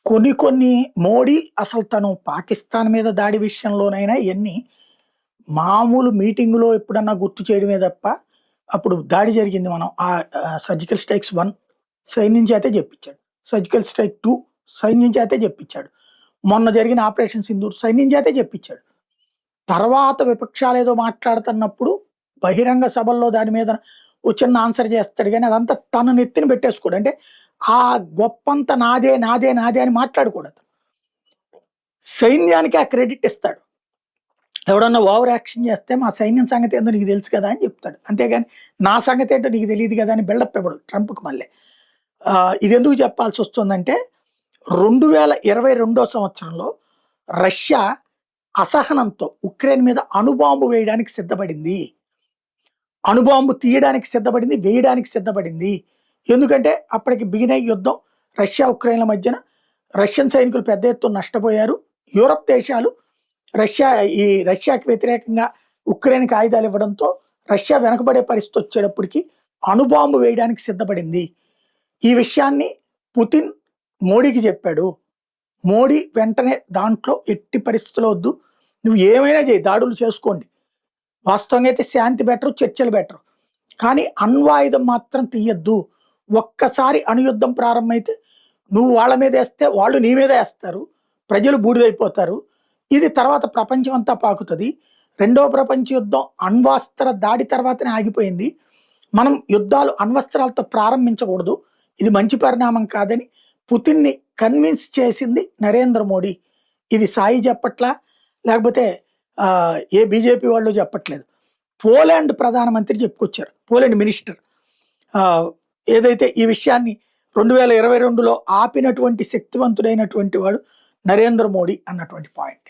కొన్ని కొన్ని మోడీ అసలు తను పాకిస్తాన్ మీద దాడి విషయంలోనైనా ఇయన్నీ మామూలు మీటింగ్‌లో ఎప్పుడన్నా గుర్తు చేయడమే తప్ప, అప్పుడు దాడి జరిగింది మనం సర్జికల్ స్ట్రైక్స్ 1 సైన్యం చేతే జెప్పించాడు. సర్జికల్ స్ట్రైక్ 2 సైన్యం చేతే జెప్పించాడు. మొన్న జరిగిన ఆపరేషన్ సింధూర్ సైన్యం చేతే జెప్పించాడు. తర్వాత విపక్షాలేదో మాట్లాడుతున్నప్పుడు బహిరంగ సభల్లో దాని మీద ఓ చిన్న ఆన్సర్ చేస్తాడు గానీ, అదంతా తన నెత్తిన పెట్టేసుకోడు. అంటే ఆ గొప్పంతా నాదే, నాదే, నాదే అని మాట్లాడకూడదు. సైన్యానికి ఆ క్రెడిట్ ఇస్తాడు. ఎవడన్నా ఓవర్ యాక్షన్ చేస్తే మా సైన్యం సంగతి ఏందో నీకు తెలుసు కదా అని చెప్తాడు. అంతేగాని నా సంగతి ఏంటో నీకు తెలియదు కదా అని బిల్డప్ ఇవ్వడు ట్రంప్‌కి మళ్ళీ. ఇది ఎందుకు చెప్పాల్సి వస్తుందంటే 2022 సంవత్సరంలో రష్యా అసహనంతో ఉక్రెయిన్ మీద అణుబాంబు వేయడానికి సిద్ధపడింది. అణుబాంబు తీయడానికి సిద్ధపడింది, వేయడానికి సిద్ధపడింది. ఎందుకంటే అప్పటికి బిగినై యుద్ధం రష్యా, ఉక్రెయిన్ల మధ్యన రష్యన్ సైనికులు పెద్ద ఎత్తున నష్టపోయారు. యూరప్ దేశాలు రష్యాకి వ్యతిరేకంగా ఉక్రెయిన్‌కి ఆయుధాలు ఇవ్వడంతో రష్యా వెనకబడే పరిస్థితి వచ్చేటప్పటికి అణుబాంబు వేయడానికి సిద్ధపడింది. ఈ విషయాన్ని పుతిన్ మోడీకి చెప్పాడు. మోడీ వెంటనే దాంట్లో ఎట్టి పరిస్థితుల్లో వద్దు, నువ్వు ఏమైనా చేయి, దాడులు చేసుకోండి. వాస్తవంగా అయితే శాంతి బెటరు, చర్చలు బెటరు. కానీ అణ్వాయుధం మాత్రం తీయొద్దు. ఒక్కసారి అణుయుద్ధం ప్రారంభమైతే నువ్వు వాళ్ళ మీద వేస్తే వాళ్ళు నీ మీద వేస్తారు. ప్రజలు బూడిదైపోతారు. ఇది తర్వాత ప్రపంచం అంతా పాకుతుంది. రెండవ ప్రపంచ యుద్ధం అణ్వస్త్ర దాడి తర్వాతనే ఆగిపోయింది. మనం యుద్ధాలు అణ్వస్త్రాలతో ప్రారంభించకూడదు. ఇది మంచి పరిణామం కాదని పుతిన్ని కన్విన్స్ చేసింది నరేంద్ర మోడీ. ఇది సాయి చెప్పట్లా, లేకపోతే ఏ బీజేపీ వాళ్ళు చెప్పట్లేదు. పోలాండ్ ప్రధానమంత్రి చెప్పుకొచ్చారు. పోలాండ్ మినిస్టర్ ఏదైతే ఈ విషయాన్ని 2022లో ఆపినటువంటి శక్తివంతుడైనటువంటి వాడు నరేంద్ర మోడీ అన్నటువంటి పాయింట్.